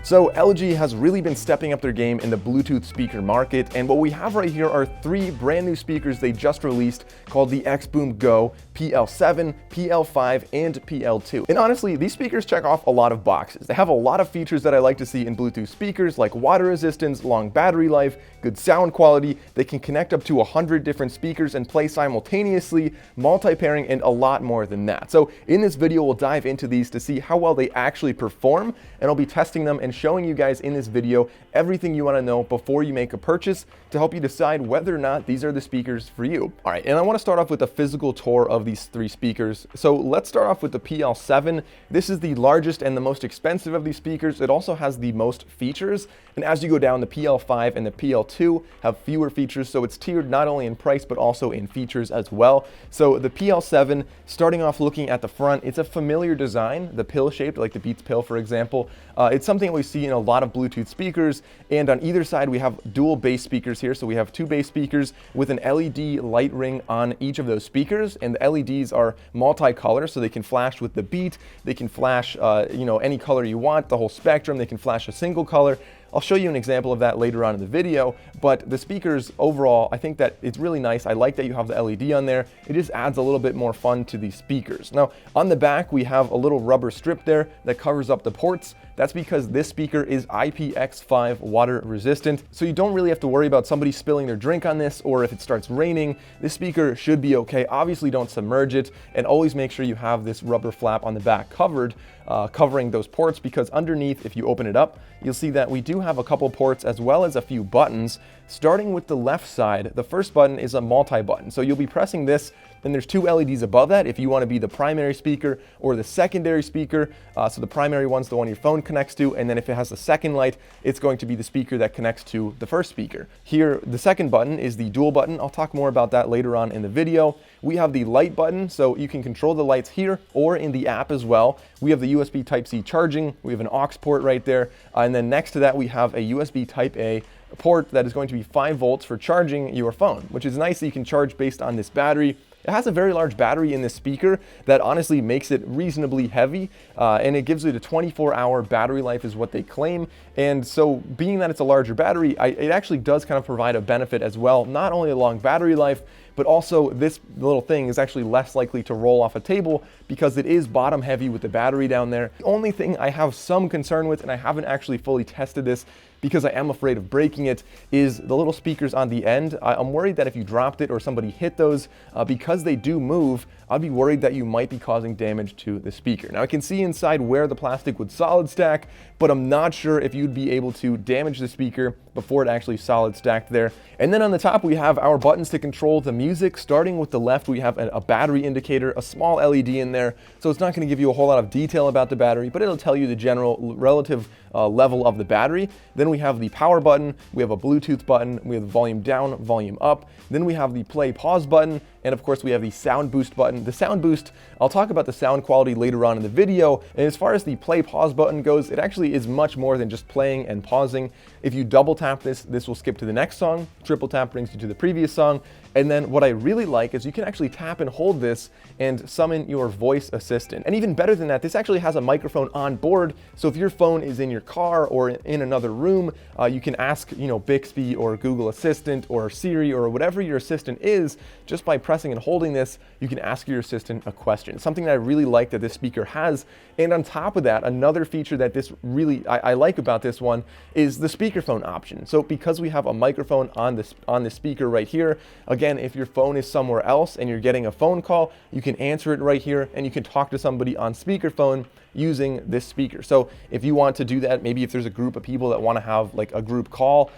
So LG has really been stepping up their game in the Bluetooth speaker market, and what we have right here are 3 brand new speakers they just released called the XBoom Go, PL7, PL5, and PL2. And honestly, these speakers check off a lot of boxes. They have a lot of features that I like to see in Bluetooth speakers, like water resistance, long battery life, good sound quality. They can connect up to 100 different speakers and play simultaneously, multi-pairing, and a lot more than that. So in this video, we'll dive into these to see how well they actually perform, and I'll be testing them and showing you guys in this video everything you want to know before you make a purchase to help you decide whether or not these are the speakers for you. All right, and I want to start off with a physical tour of these 3 speakers. So let's start off with the PL7. This is the largest and the most expensive of these speakers. It also has the most features, and as you go down, the PL5 and the PL2 have fewer features, so it's tiered not only in price but also in features as well. So the PL7, starting off looking at the front, it's a familiar design, the pill shaped, like the Beats pill, for example. It's something we see in a lot of Bluetooth speakers, and on either side we have dual bass speakers here. So we have 2 bass speakers with an LED light ring on each of those speakers, and the LEDs are multicolor, so they can flash with the beat, they can flash any color you want, the whole spectrum, they can flash a single color. I'll show you an example of that later on in the video, but the speakers overall, I think that it's really nice. I like that you have the LED on there. It just adds a little bit more fun to these speakers. Now, on the back, we have a little rubber strip there that covers up the ports. That's because this speaker is IPX5 water resistant, so you don't really have to worry about somebody spilling their drink on this, or if it starts raining, this speaker should be okay. Obviously, don't submerge it, and always make sure you have this rubber flap on the back covered, covering those ports, because underneath, if you open it up, you'll see that we do have a couple ports as well as a few buttons. Starting with the left side, the first button is a multi-button. So you'll be pressing this, then there's 2 LEDs above that if you want to be the primary speaker or the secondary speaker. So the primary one's the one your phone connects to, and then if it has a second light, it's going to be the speaker that connects to the first speaker. Here, the second button is the dual button. I'll talk more about that later on in the video. We have the light button, so you can control the lights here or in the app as well. We have the USB Type-C charging. We have an aux port right there. And then next to that, we have a USB Type-A port that is going to be 5 volts for charging your phone, which is nice that you can charge based on this battery. It has a very large battery in this speaker that honestly makes it reasonably heavy, and it gives it a 24-hour battery life is what they claim. And so being that it's a larger battery, it actually does kind of provide a benefit as well, not only a long battery life, but also this little thing is actually less likely to roll off a table because it is bottom heavy with the battery down there. The only thing I have some concern with, and I haven't actually fully tested this because I am afraid of breaking it, is the little speakers on the end. I'm worried that if you dropped it or somebody hit those, because they do move, I'd be worried that you might be causing damage to the speaker. Now I can see inside where the plastic would solid stack, but I'm not sure if you'd be able to damage the speaker before it actually solid stacked there. And then on the top, we have our buttons to control the music. Starting with the left, we have a battery indicator, a small LED in there. So it's not going to give you a whole lot of detail about the battery, but it'll tell you the general relative level of the battery. Then we have the power button, we have a Bluetooth button, we have the volume down, volume up. Then we have the play pause button, and of course we have the sound boost button. The sound boost, I'll talk about the sound quality later on in the video. And as far as the play pause button goes, it actually is much more than just playing and pausing. If you double tap this will skip to the next song. Triple tap brings you to the previous song. And then what I really like is you can actually tap and hold this and summon your voice assistant. And even better than that, this actually has a microphone on board. So if your phone is in your car or in another room, you can ask, Bixby or Google Assistant or Siri or whatever your assistant is. Just by pressing and holding this, you can ask your assistant a question. Something that I really like that this speaker has. And on top of that, another feature that this really I like about this one is the speakerphone option. So because we have a microphone on the speaker right here, again, if your phone is somewhere else and you're getting a phone call, you can answer it right here and you can talk to somebody on speakerphone using this speaker. So if you want to do that, maybe if there's a group of people that want to have like a group call,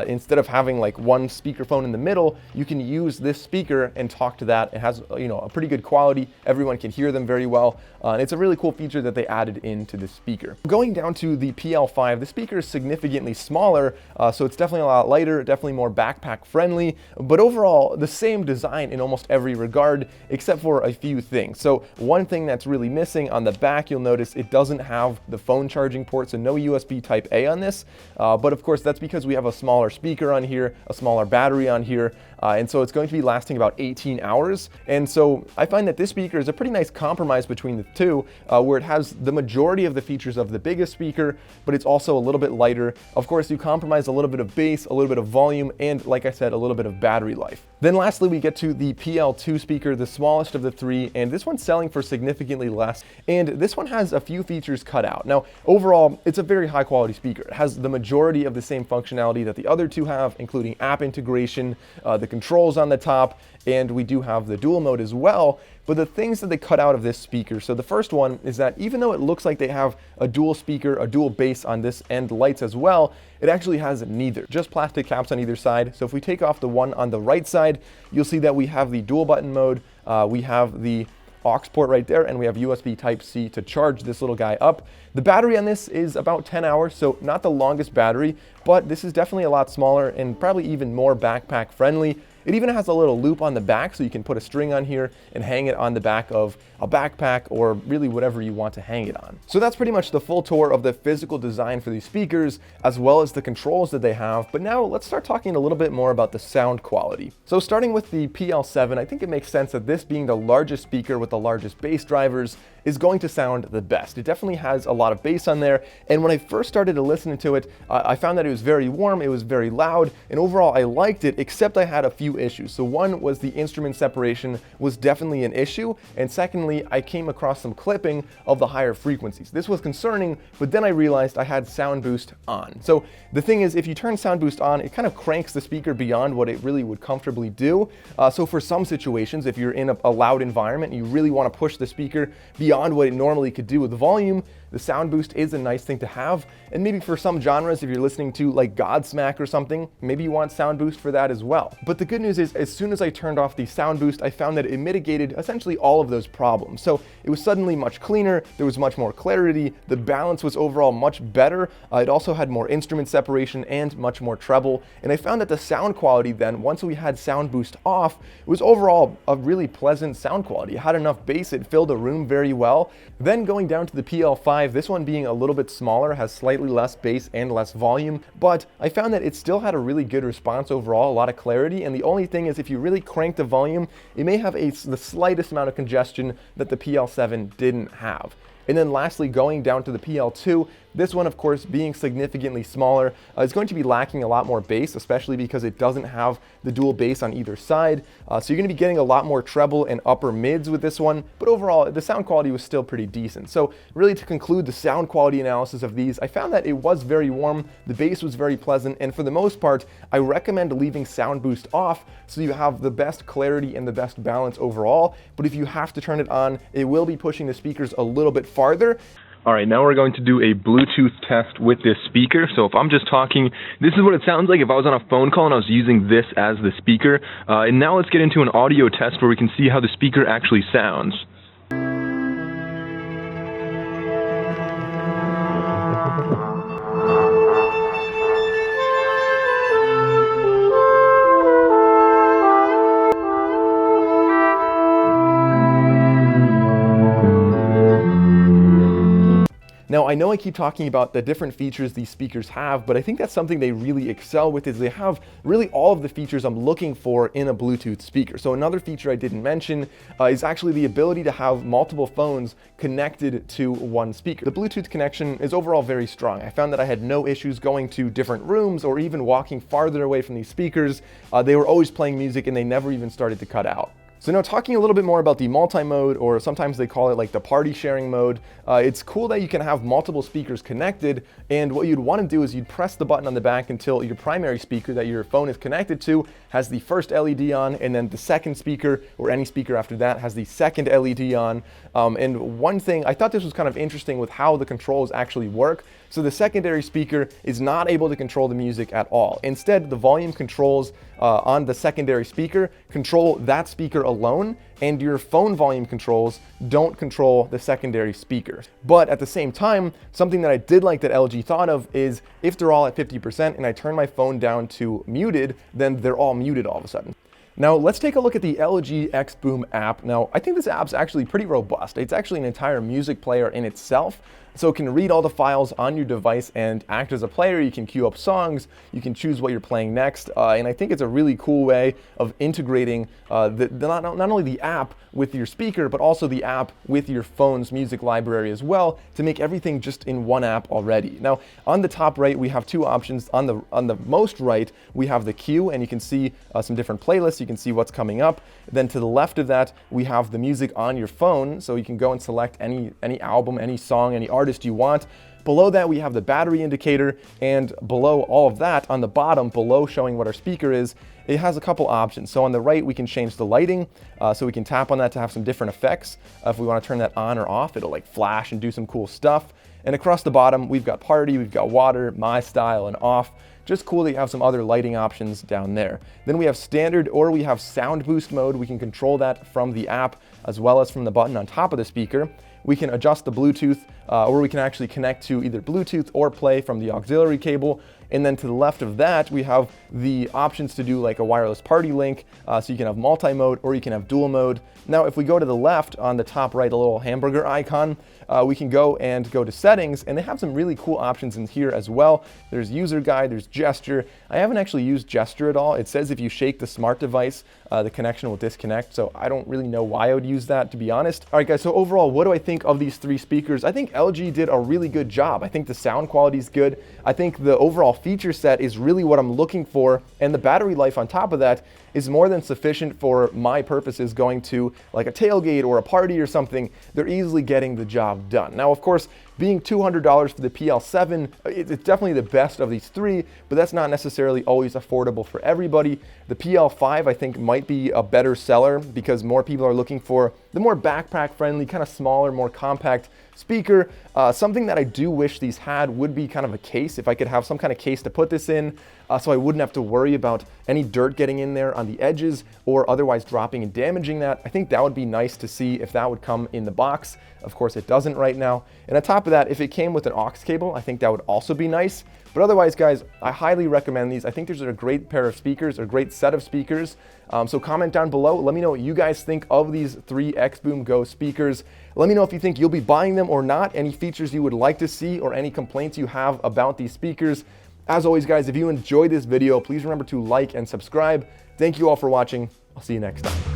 instead of having like one speakerphone in the middle, you can use this speaker and talk to that. It has a pretty good quality. Everyone can hear them very well. And it's a really cool feature that they added into this speaker. Going down to the PL5, the speaker is significantly smaller, so it's definitely a lot lighter, definitely more backpack friendly, but overall the same design in almost every regard except for a few things. So one thing that's really missing on the back, you'll notice notice it doesn't have the phone charging port, so no USB type A on this. But of course, that's because we have a smaller speaker on here, a smaller battery on here, and so it's going to be lasting about 18 hours. And so I find that this speaker is a pretty nice compromise between the two, where it has the majority of the features of the biggest speaker, but it's also a little bit lighter. Of course, you compromise a little bit of bass, a little bit of volume, and like I said, a little bit of battery life. Then lastly, we get to the PL2 speaker, the smallest of the three, and this one's selling for significantly less. And this one has a few features cut out. Now, overall, it's a very high quality speaker. It has the majority of the same functionality that the other two have, including app integration, the controls on the top, and we do have the dual mode as well. But the things that they cut out of this speaker, so the first one is that even though it looks like they have a dual speaker, a dual bass on this and lights as well, it actually has neither, just plastic caps on either side. So if we take off the one on the right side, you'll see that we have the dual button mode, we have the aux port right there, and we have USB Type-C to charge this little guy up. The battery on this is about 10 hours, so not the longest battery, but this is definitely a lot smaller and probably even more backpack friendly. It even has a little loop on the back, so you can put a string on here and hang it on the back of a backpack or really whatever you want to hang it on. So that's pretty much the full tour of the physical design for these speakers, as well as the controls that they have. But now let's start talking a little bit more about the sound quality. So starting with the PL7, I think it makes sense that this being the largest speaker with the largest bass drivers is going to sound the best. It definitely has a lot of bass on there, and when I first started to listen to it, I found that it was very warm, it was very loud, and overall I liked it, except I had a few issues. So one was the instrument separation was definitely an issue, and secondly, I came across some clipping of the higher frequencies. This was concerning, but then I realized I had sound boost on. So the thing is, if you turn sound boost on, it kind of cranks the speaker beyond what it really would comfortably do. So for some situations, if you're in a loud environment and you really want to push the speaker beyond what it normally could do with volume, the sound boost is a nice thing to have. And maybe for some genres, if you're listening to like Godsmack or something, maybe you want sound boost for that as well. But the good news is, as soon as I turned off the sound boost, I found that it mitigated essentially all of those problems. So it was suddenly much cleaner, there was much more clarity, the balance was overall much better. It also had more instrument separation and much more treble. And I found that the sound quality then, once we had sound boost off, it was overall a really pleasant sound quality. It had enough bass, it filled the room very well. Then going down to the PL5, this one being a little bit smaller, has slightly less bass and less volume, but I found that it still had a really good response overall, a lot of clarity, and the only thing is if you really crank the volume, it may have the slightest amount of congestion that the PL7 didn't have. And then lastly, going down to the PL2, this one, of course, being significantly smaller, is going to be lacking a lot more bass, especially because it doesn't have the dual bass on either side. So you're going to be getting a lot more treble and upper mids with this one, but overall, the sound quality was still pretty decent. So really, to conclude the sound quality analysis of these, I found that it was very warm, the bass was very pleasant, and for the most part, I recommend leaving sound boost off so you have the best clarity and the best balance overall. But if you have to turn it on, it will be pushing the speakers a little bit farther. All right, now we're going to do a Bluetooth test with this speaker. So if I'm just talking, this is what it sounds like if I was on a phone call and I was using this as the speaker. And now let's get into an audio test where we can see how the speaker actually sounds. Now, I know I keep talking about the different features these speakers have, but I think that's something they really excel with, is they have really all of the features I'm looking for in a Bluetooth speaker. So another feature I didn't mention is actually the ability to have multiple phones connected to one speaker. The Bluetooth connection is overall very strong. I found that I had no issues going to different rooms or even walking farther away from these speakers. They were always playing music and they never even started to cut out. So now talking a little bit more about the multi-mode, or sometimes they call it like the party sharing mode, it's cool that you can have multiple speakers connected, and what you'd want to do is you'd press the button on the back until your primary speaker that your phone is connected to has the first LED on, and then the second speaker, or any speaker after that, has the second LED on. And one thing, I thought this was kind of interesting with how the controls actually work. So the secondary speaker is not able to control the music at all. Instead, the volume controls on the secondary speaker control that speaker alone, and your phone volume controls don't control the secondary speaker. But at the same time, something that I did like that LG thought of is if they're all at 50% and I turn my phone down to muted, then they're all muted all of a sudden. Now let's take a look at the LG XBoom app. Now I think this app's actually pretty robust. It's actually an entire music player in itself. So it can read all the files on your device and act as a player. You can queue up songs, you can choose what you're playing next, and I think it's a really cool way of integrating not only the app with your speaker, but also the app with your phone's music library as well, to make everything just in one app already. Now on the top right, we have two options. On the most right, we have the queue, and you can see some different playlists. You can see what's coming up. Then to the left of that, we have the music on your phone, so you can go and select any album, any song, any artist you want. Below that, we have the battery indicator, and below all of that, on the bottom, below showing what our speaker is, it has a couple options. So on the right, we can change the lighting, so we can tap on that to have some different effects. If we want to turn that on or off, it'll like flash and do some cool stuff. And across the bottom, we've got party, we've got water, my style, and off. Just cool that you have some other lighting options down there. Then we have standard, or we have sound boost mode. We can control that from the app as well as from the button on top of the speaker. We can adjust the Bluetooth, or we can actually connect to either Bluetooth or play from the auxiliary cable. And then to the left of that, we have the options to do like a wireless party link, so you can have multi-mode or you can have dual mode. Now, if we go to the left on the top right, a little hamburger icon, we can go to settings, and they have some really cool options in here as well. There's user guide, there's gesture. I haven't actually used gesture at all. It says if you shake the smart device, the connection will disconnect, so I don't really know why I would use that, to be honest. All right, guys, so overall, what do I think of these three speakers? I think LG did a really good job. I think the sound quality is good. I think the overall feature set is really what I'm looking for, and the battery life on top of that is more than sufficient for my purposes going to like a tailgate or a party or something. They're easily getting the job done. Now, of course, being $200 for the PL7, it's definitely the best of these three, but that's not necessarily always affordable for everybody. The PL5, I think, might be a better seller because more people are looking for the more backpack-friendly, kind of smaller, more compact speaker. Something that I do wish these had would be kind of a case, if I could have some kind of case to put this in, so I wouldn't have to worry about any dirt getting in there on the edges or otherwise dropping and damaging that. I think that would be nice to see if that would come in the box. Of course, it doesn't right now. And on top of that, if it came with an aux cable, I think that would also be nice. But otherwise, guys, I highly recommend these. I think these are a great pair of speakers, a great set of speakers. So comment down below. Let me know what you guys think of these three XBoom Go speakers. Let me know if you think you'll be buying them or not, any features you would like to see, or any complaints you have about these speakers. As always, guys, if you enjoyed this video, please remember to like and subscribe. Thank you all for watching. I'll see you next time.